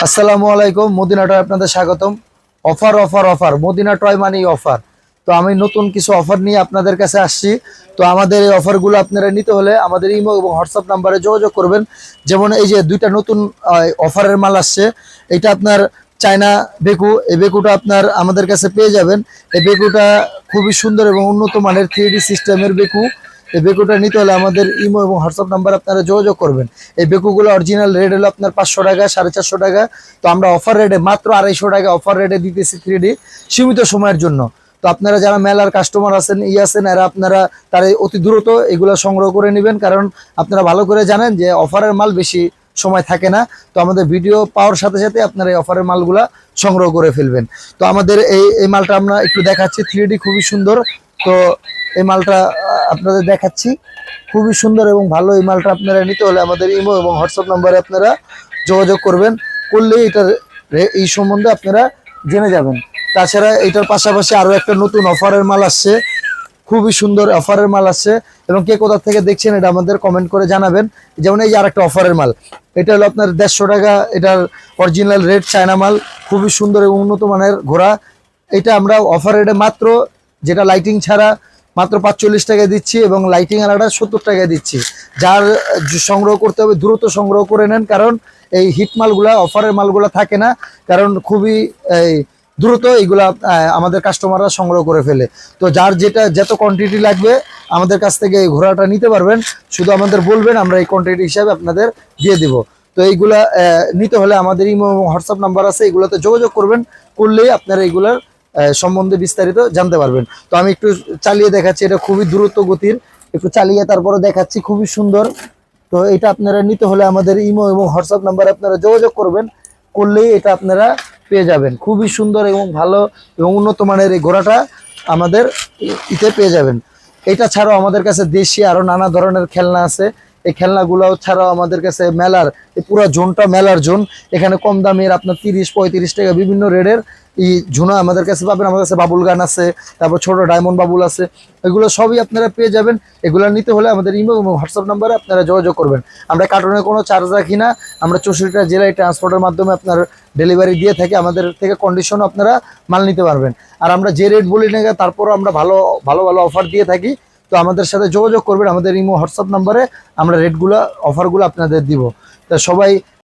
আসসালামু আলাইকুম। Medina toy আপনাদের স্বাগতম। Offer offer offer, Madina toy মানেই অফার। তো আমি নতুন কিছু অফার নিয়ে আপনাদের কাছে আসছি। তো আমাদের এই অফারগুলো আপনারা নিতে হলে আমাদের ইমো এবং হোয়াটসঅ্যাপ নাম্বারে যোগাযোগ করবেন। যেমন এই যে দুইটা নতুন অফারের মাল আসছে। এটা আপনার চায়না বেকু, এই বেকুটা আপনার আমাদের কাছে পেয়ে যাবেন। এই বেকুটা খুবই সুন্দর এবং উন্নত মানের 3D সিস্টেমের বেকু। এই বেকুটা নিতে হলে আমাদের ইমো এবং হোয়াটসঅ্যাপ নাম্বার আপনারা যোগাযোগ করবেন। এই বেকুগুলো অরিজিনাল রেট হলো আপনার 500 টাকা, 450 টাকা। তো আমরা অফার রেটে মাত্র 250 টাকা অফার রেটে দিতেছি 3D সীমিত সময়ের জন্য। তো আপনারা যারা মেলার কাস্টমার আছেন আছেন এরা আপনারা তারা অতি দ্রুত এগুলো সংগ্রহ করে নেবেন, কারণ আপনারা ভালো করে জানেন যে অফারের মাল বেশি সময় থাকে না। তো আমাদের ভিডিও পাওয়ার সাথে সাথে আপনারা এই অফারের মালগুলা সংগ্রহ করে ফেলবেন। তো আমাদের এই মালটা আমরা একটু দেখাচ্ছি, 3D খুবই সুন্দর। তো এই মালটা আপনাদের দেখাচ্ছি, খুবই সুন্দর এবং ভালো। এই মালটা আপনারা নিতে হলে আমাদের ইমো এবং হোয়াটসঅ্যাপ নাম্বারে আপনারা যোগাযোগ করবেন, করলেই এটার এই সম্বন্ধে আপনারা জেনে যাবেন। তাছাড়া এটার পাশাপাশি আরো একটা নতুন অফারের মাল আসছে, খুবই সুন্দর অফারের মাল আসছে। এবং কে কোথা থেকে দেখছেন এটা আমাদের কমেন্ট করে জানাবেন। যেমন এই যে আরেকটা অফারের মাল, এটা হলো আপনার 150 টাকা। এটার অরিজিনাল রেড চায়না মাল, খুবই সুন্দর এবং উন্নত মানের ঘোড়া। এটা আমরা অফার রেটে মাত্র, যেটা লাইটিং ছাড়া, মাত্র 45 টাকায় দিচ্ছি এবং লাইটিং আলাদা 70 টাকায় দিচ্ছি। যার সংগ্রহ করতে হবে দ্রুত সংগ্রহ করে নেন, কারণ এই হিট মালগুলা অফারের মালগুলা থাকে না, কারণ খুবই দ্রুত এইগুলা আমাদের কাস্টমাররা সংগ্রহ করে ফেলে। তো যার যেটা যত কোয়ান্টিটি লাগবে আমাদের কাছ থেকে এই ঘোড়াটা নিতে পারবেন, শুধু আমাদের বলবেন, আমরা এই কোয়ান্টিটি হিসাবে আপনাদের দিয়ে দিব। তো এইগুলা নিতে হলে আমাদের ইমো এবং হোয়াটসঅ্যাপ নাম্বার আছে, এগুলোতে যোগাযোগ করবেন, করলেই আপনারা এগুলার সম্বন্ধে বিস্তারিত জানতে পারবেন। তো আমি একটু চালিয়ে দেখাচ্ছি, এটা খুবই দ্রুত গতির, একটু চালিয়ে তারপরে দেখাচ্ছি, খুবই সুন্দর। তো এটা আপনারা নিতে হলে আমাদের ইমো এবং হোয়াটসঅ্যাপ নাম্বারে আপনারা যোগাযোগ করবেন, করলেই এটা আপনারা পেয়ে যাবেন। খুবই সুন্দর এবং ভালো এবং উন্নত মানের এই ঘোড়াটা আমাদের ইতে পেয়ে যাবেন। এটা ছাড়াও আমাদের কাছে দেশি আরো নানা ধরনের খেলনা আছে। এই খেলনাগুলো ছাড়াও আমাদের কাছে মেলার এই পুরো জোনটা মেলার জোন। এখানে কম দামের আপনার 30-35 টাকা বিভিন্ন রেটের এই ঝুনা আমাদের কাছে পাবেন। আমাদের কাছে বাবুল গান আছে, তারপর ছোট ডায়মন্ড বাবুল আছে, এগুলো সবই আপনারা পেয়ে যাবেন। এগুলো নিতে হলে আমাদের ইমো এবং হোয়াটসঅ্যাপ নাম্বারে আপনারা যোগাযোগ করবেন। আমরা কার্টুনে কোনো চার্জ রাখি না, আমরা 64টা জেলায় ট্রান্সপোর্টের মাধ্যমে আপনার ডেলিভারি দিয়ে থাকি। আমাদের থেকে কন্ডিশনও আপনারা মাল নিতে পারবেন। আর আমরা যে রেট বলি না তারপরও আমরা ভালো ভালো ভালো অফার দিয়ে থাকি। তো আমাদের সাথে যোগাযোগ করবেন, আমাদের ইমো হোয়াটসঅ্যাপ নাম্বারে আমরা রেটগুলো অফারগুলো আপনাদের দিব। তা সবাই